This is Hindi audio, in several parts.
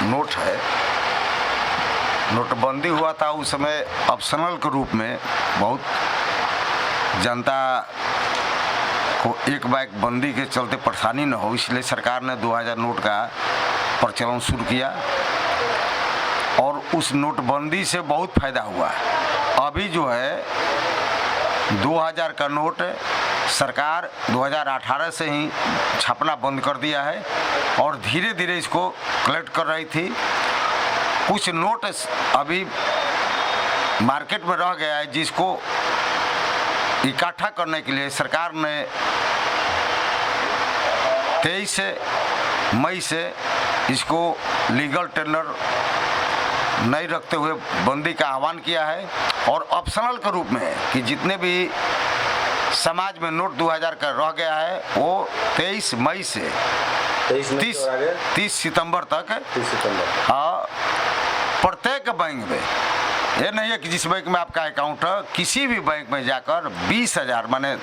नोट है, नोटबंदी हुआ था उस समय ऑप्शनल के रूप में बहुत जनता को एक बैग बंदी के चलते परेशानी न हो, इसलिए सरकार ने 2000 नोट का प्रचलन शुरू किया और उस नोटबंदी से बहुत फायदा हुआ। अभी जो है 2000 का नोट सरकार 2018 से ही छापना बंद कर दिया है और धीरे धीरे इसको कलेक्ट कर रही थी। कुछ नोट अभी मार्केट में रह गया है जिसको इकट्ठा करने के लिए सरकार ने 23 मई से इसको लीगल टेंडर नहीं रखते हुए बंदी का आह्वान किया है और ऑप्शनल के रूप में है कि जितने भी समाज में नोट 2000 का रह गया है वो 23 मई से 30 सितंबर तक प्रत्येक बैंक में, ये नहीं है कि जिस बैंक में आपका अकाउंट है किसी भी बैंक में जाकर 20,000 माने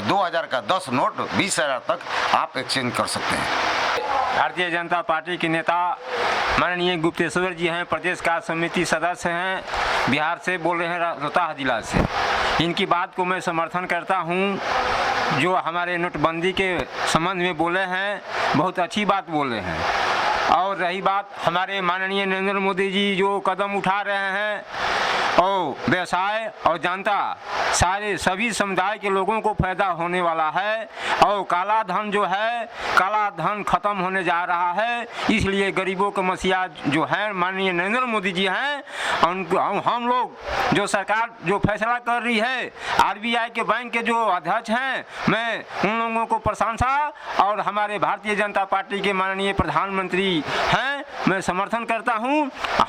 2000 का 10 नोट 20,000 तक आप एक्सचेंज कर सकते हैं। भारतीय जनता पार्टी के नेता माननीय गुप्तेश्वर जी हैं, प्रदेश कार्य समिति सदस्य हैं, बिहार से बोल रहे हैं, रोहतास जिला से। इनकी बात को मैं समर्थन करता हूं। जो हमारे नोटबंदी के संबंध में बोले हैं बहुत अच्छी बात बोले हैं। और रही बात हमारे माननीय नरेंद्र मोदी जी जो कदम उठा रहे हैं और व्यवसाय और जनता सारे सभी समुदाय के लोगों को फायदा होने वाला है और काला धन जो है, काला धन खत्म होने जा रहा है। इसलिए गरीबों के मसीहा जो है माननीय नरेंद्र मोदी जी हैं, हम लोग जो सरकार जो फैसला कर रही है, आरबीआई के बैंक के जो अध्यक्ष हैं, मैं उन लोगों को प्रशंसा और हमारे भारतीय जनता पार्टी के माननीय प्रधानमंत्री हैं मैं समर्थन करता हूं।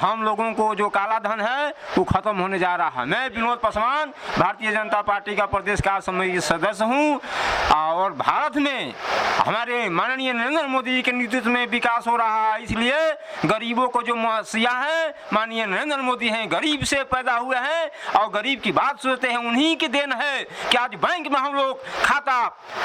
हम लोगों को जो काला धन है वो खत्म होने जा रहा है। मैं विनोद पासवान भारतीय जनता पार्टी का प्रदेश कार्य समिति सदस्य हूं और भारत में हमारे माननीय नरेंद्र मोदी के नेतृत्व में विकास हो रहा है। इसलिए गरीबों को जो मसीहा है माननीय नरेंद्र मोदी हैं, गरीब से पैदा हुए हैं और गरीब की बात सोचते हैं। उन्हीं की देन है कि आज बैंक में हम लोग खाता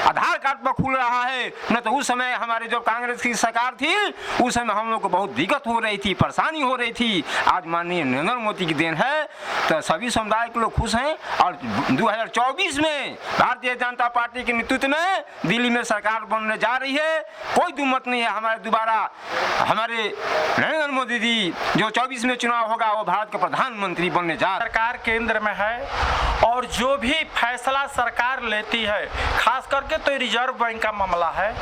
आधार कार्ड पर खुल रहा है। न तो उस समय हमारे जो कांग्रेस की सरकार थी उस समय हम लोग को बहुत दिक्कत हो रही थी, परेशानी हो रही थी। आज माननीय नरेंद्र मोदी की देन है तो सभी समुदाय के लोग खुश हैं। और 2024 में भारतीय जनता पार्टी के नेतृत्व में दिल्ली में सरकार बनने जा रही है। कोई दुमत नहीं है, हमारे दोबारा हमारे नरेंद्र मोदी जी जो 24 में चुनाव होगा वो भारत के प्रधानमंत्री बनने जा रहे हैं। सरकार केंद्र में है और जो भी फैसला सरकार लेती है, खास करके तो रिजर्व बैंक का मामला है।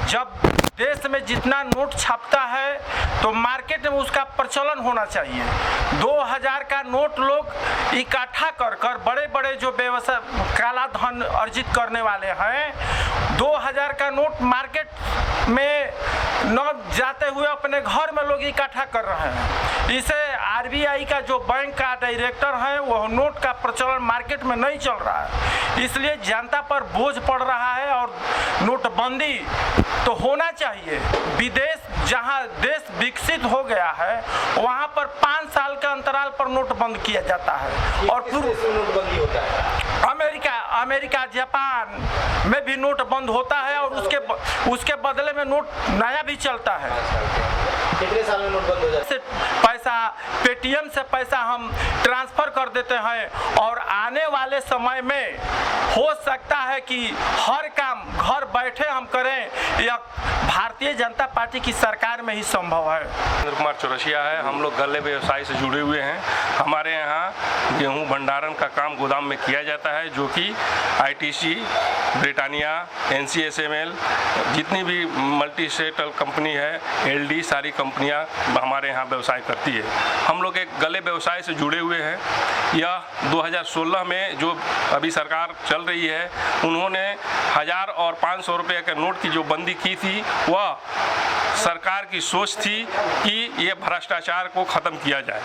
जब देश में जितना नोट छपता है तो मार्केट में उसका प्रचलन होना चाहिए। 2000 का नोट लोग इकट्ठा कर बड़े बड़े जो व्यवसाय काला धन अर्जित करने वाले हैं, 2000 का नोट मार्केट में न जाते हुए अपने घर में लोग इकट्ठा कर रहे हैं। इसे आरबीआई का जो बैंक का डायरेक्टर है वो नोट का प्रचलन मार्केट में नहीं चल रहा है, इसलिए जनता पर बोझ पड़ रहा है। और नोटबंदी तो होना चाहिए। विदेश जहां देश विकसित हो गया है वहां पर 5 साल के अंतराल पर नोट बंद किया जाता है। और नोटबंदी होता है अमेरिका जापान में भी नोट बंद होता है और उसके बदले में नोट नया भी चलता है। कितने साल में नोट बंद हो जाता है? पैसा पेटीएम से पैसा हम ट्रांसफर कर देते हैं और आने वाले समय में हो सकता है कि हर काम घर बैठे हम करें। यह भारतीय जनता पार्टी की सरकार में ही संभव है। नरेंद्र कुमार चौरसिया है। हम लोग गल्ले व्यवसाय से जुड़े हुए हैं। हमारे यहाँ गेहूं भंडारण का काम गोदाम में किया जाता है, जो कि आईटीसी, ब्रिटानिया, एनसीएसएमएल, जितनी भी मल्टी स्टेटल कंपनी है, एलडी, सारी कंपनियां हमारे यहाँ व्यवसाय करती है। हम लोग एक गले व्यवसाय से जुड़े हुए हैं। यह 2016 में जो अभी सरकार चल रही है उन्होंने 1000 और 500 रुपये के नोट की जो बंदी की थी वह सरकार की सोच थी कि ये भ्रष्टाचार को ख़त्म किया जाए।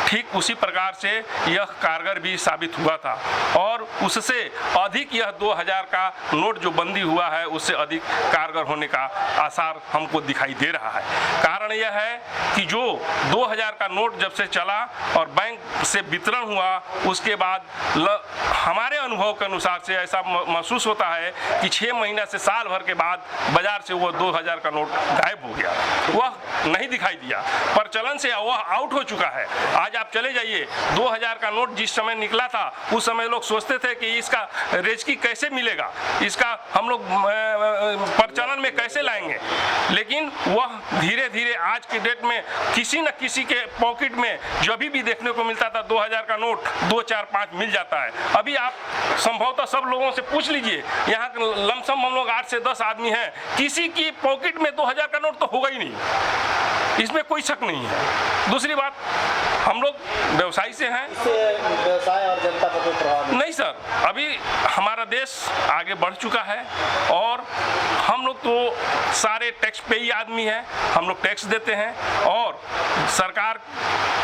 ठीक उसी प्रकार से यह कारगर भी साबित हुआ था और उससे अधिक यह 2000 का नोट जो बंदी हुआ है उससे अधिक कारगर होने का आसार हमको दिखाई दे रहा है। कारण यह है कि जो 2000 का नोट जब से चला और बैंक से वितरण हुआ उसके बाद हमारे अनुभव के अनुसार से ऐसा महसूस होता है कि 6 महीना से साल भर के बाद बाजार से वो 2000 का नोट गायब हो गया। वह नहीं दिखाई दिया, प्रचलन से वह आउट हो चुका है। आज आप चले जाइए, 2000 का नोट जिस समय निकला था उस समय लोग सोचते थे कि इसका रेजकी कैसे मिलेगा, इसका हम लोग प्रचलन में कैसे लाएंगे, लेकिन वह धीरे धीरे आज के डेट में किसी न किसी के पॉकेट में जब भी देखने को मिलता था 2000 का नोट 2, 4, 5 मिल जाता है। अभी आप संभवतः सब लोगों से पूछ लीजिए, यहाँ लमसम हम लोग 8 से 10 आदमी हैं, किसी की पॉकेट में 2000 का नोट तो होगा ही नहीं, इसमें कोई शक नहीं है। दूसरी बात, हम लोग व्यवसायी से हैं, इससे व्यवसाय और जनता पर कोई प्रभाव नहीं सर। अभी हमारा देश आगे बढ़ चुका है और हम लोग तो सारे टैक्स पेई आदमी हैं, हम लोग टैक्स देते हैं और सरकार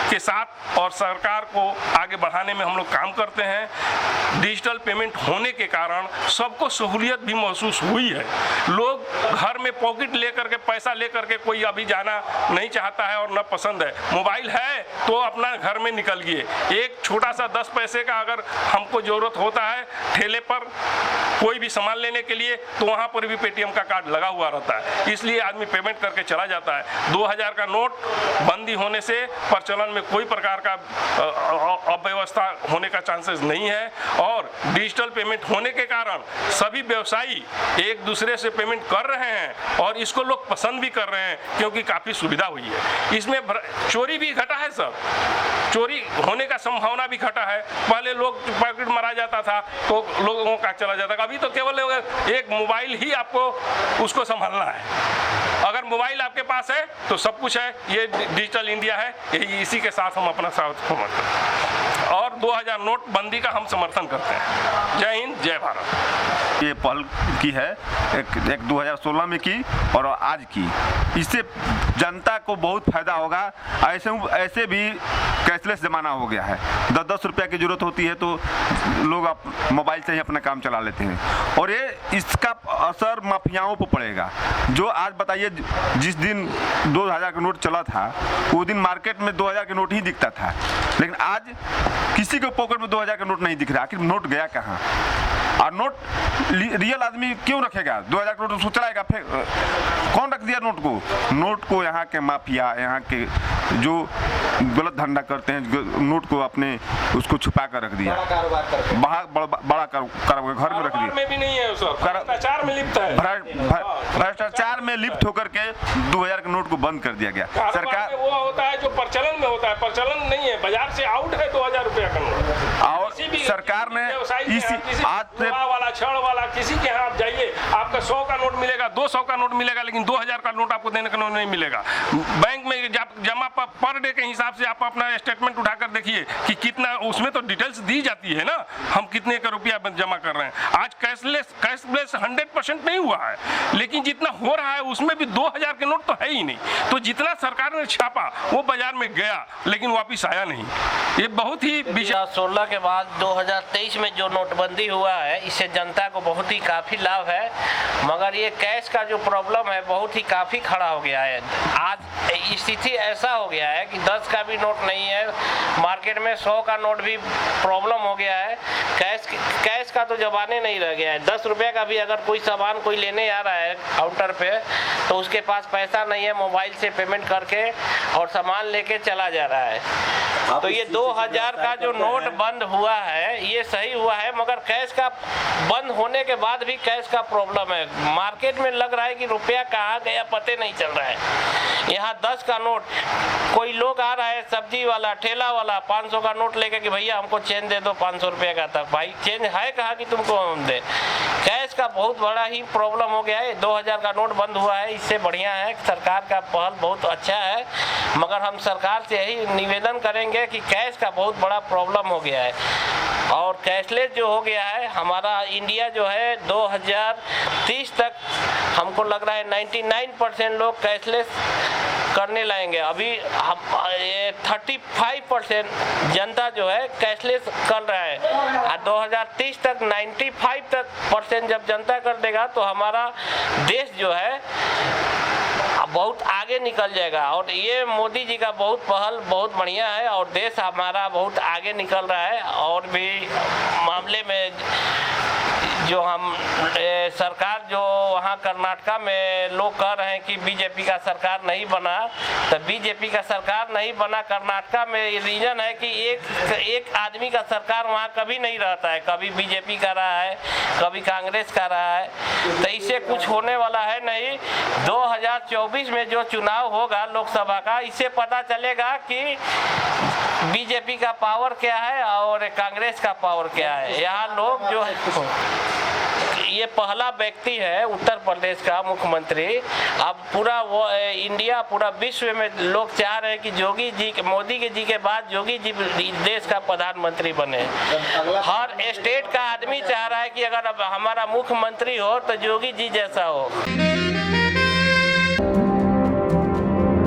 के साथ और सरकार को आगे बढ़ाने में हम लोग काम करते हैं। डिजिटल पेमेंट होने के कारण सबको सहूलियत भी महसूस हुई है। लोग घर में पॉकेट लेकर के पैसा लेकर के कोई अभी जाना नहीं चाहता है और न पसंद है। मोबाइल है तो अपना घर में निकल गए, एक छोटा सा 10 पैसे का अगर हमको ज़रूरत होता है ठेले पर कोई भी सामान लेने के लिए, तो वहाँ पर भी पेटीएम का कार्ड लगा हुआ रहता है, इसलिए आदमी पेमेंट करके चला जाता है। 2000 का नोट बंदी होने से प्रचलन में कोई प्रकार का अव्यवस्था होने का चांसेस नहीं है और डिजिटल पेमेंट होने के कारण सभी व्यवसायी एक दूसरे से पेमेंट कर रहे हैं और इसको लोग पसंद भी कर रहे हैं क्योंकि काफ़ी सुविधा हुई है। इसमें चोरी भी घटा है सर, चोरी होने का संभावना भी घटा है। पहले लोग पॉकेट मारा जाता था तो लोगों का चला जाता था, अभी तो केवल एक मोबाइल ही आपको उसको संभालना है। अगर मोबाइल आपके पास है तो सब कुछ है, ये डिजिटल इंडिया है, यही इसी के साथ हम अपना साथ समर्थन करते हैं और 2000 नोट बंदी का हम समर्थन करते हैं। जय हिंद, जय भारत। ये पहल की है, एक 2016 में की और आज की, इससे जनता को बहुत फायदा होगा। ऐसे भी कैशलेस ज़माना हो गया है, 10-10 रुपये की ज़रूरत होती है तो लोग मोबाइल से ही अपना काम चला लेते हैं और ये इसका असर माफियाओं पर पड़ेगा। जो आज बताइए, जिस दिन 2000 का नोट चला था वो दिन मार्केट में 2000 का नोट ही दिखता था, लेकिन आज किसी के पॉकेट में 2000 का नोट नहीं दिख रहा। आखिर नोट गया कहाँ? और नोट रियल आदमी क्यों रखेगा? 2000 का नोट उसको चलाएगा, फिर कौन रख दिया नोट को? नोट को यहाँ के माफिया, यहाँ के जो गलत धंधा करते हैं, नोट को अपने उसको छुपा कर रख दिया, बड़ा कारोबार घर में रख दिया। में भी नहीं है सर, भ्रष्टाचार में लिप्त है, भ्रष्टाचार में लिप्त होकर के 2000 के नोट को बंद कर दिया गया। सरकार वो होता है जो प्रचलन में होता है, प्रचलन नहीं है, बाजार से आउट है 2000 रुपया का नोट। और सरकार ने आज वाला छड़ वाला किसी के यहाँ आप जाइए, आपका 100 का नोट मिलेगा, 200 का नोट मिलेगा, लेकिन 2000 का नोट आपको देने का नोट नहीं मिलेगा। बैंक में जमा पर डे के हिसाब से आप अपना स्टेटमेंट उठाकर देखिए कि कितना, उसमें तो डिटेल्स दी जाती है ना, हम कितने का रुपया जमा कर रहे हैं। आज कैशलेस 100% नहीं हुआ है, लेकिन जितना हो रहा है उसमें भी 2000 के नोट तो है ही नहीं। तो जितना सरकार ने छापा वो बाजार में गया लेकिन वापिस आया नहीं। ये बहुत ही 2016 के बाद 2023 में जो नोटबंदी हुआ है, इससे जनता को बहुत ही काफ़ी लाभ है, मगर ये कैश का जो प्रॉब्लम है बहुत ही काफ़ी खड़ा हो गया है। आज स्थिति ऐसा हो गया है कि 10 का भी नोट नहीं है, मार्केट में 100 का नोट भी प्रॉब्लम हो गया है। कैश का तो जमाने नहीं रह गया है। 10 रुपये का भी अगर कोई सामान कोई लेने आ रहा है काउंटर पे तो उसके पास पैसा नहीं है, मोबाइल से पेमेंट करके और सामान लेके चला जा रहा है। तो ये 2000 का जो नोट बंद हुआ है ये सही हुआ है, मगर कैश का बंद होने के बाद भी कैश का प्रॉब्लम है। मार्केट में लग रहा है कि रुपया कहाँ गया पते नहीं चल रहा है। यहाँ 10 का नोट, कोई लोग आ रहा है सब्जी वाला, ठेला वाला 500 का नोट लेके कि भैया हमको चेंज दे दो 500 रुपये का, तक भाई चेंज है कहाँ कि तुमको हम दे। कैश का बहुत बड़ा ही प्रॉब्लम हो गया है। 2000 का नोट बंद हुआ है, इससे बढ़िया है, सरकार का पहल बहुत अच्छा है, मगर हम सरकार से यही निवेदन करेंगे कि कैश का बहुत बड़ा प्रॉब्लम हो गया है और कैशलेस जो हो गया है। हमारा इंडिया जो है 2030 तक हमको लग रहा है 99% लोग कैशलेस करने लाएंगे। अभी हम 35% जनता जो है कैशलेस कर रहा है और 2030 तक 95% जब जनता कर देगा तो हमारा देश जो है बहुत आगे निकल जाएगा। और ये मोदी जी का बहुत पहल बहुत बढ़िया है और देश हमारा बहुत आगे निकल रहा है और भी मामले में जो हम सरकार जो वहाँ कर्नाटका में लोग कह रहे हैं कि बीजेपी का सरकार नहीं बना, तो बीजेपी का सरकार नहीं बना कर्नाटका में रीजन है कि एक आदमी का सरकार वहाँ कभी नहीं रहता है, कभी बीजेपी का रहा है, कभी कांग्रेस का रहा है, तो इससे कुछ होने वाला है नहीं। 2024 में जो चुनाव होगा लोकसभा का, इससे पता चलेगा कि बीजेपी का पावर क्या है और कांग्रेस का पावर क्या है। यहाँ लोग जो ये पहला व्यक्ति है उत्तर प्रदेश का मुख्यमंत्री, अब पूरा वो इंडिया पूरा विश्व में लोग चाह रहे हैं कि जोगी जी मोदी जी के बाद जोगी जी देश का प्रधानमंत्री बने। हर स्टेट का आदमी चाह रहा है कि अगर अब हमारा मुख्यमंत्री हो तो जोगी जी जैसा हो।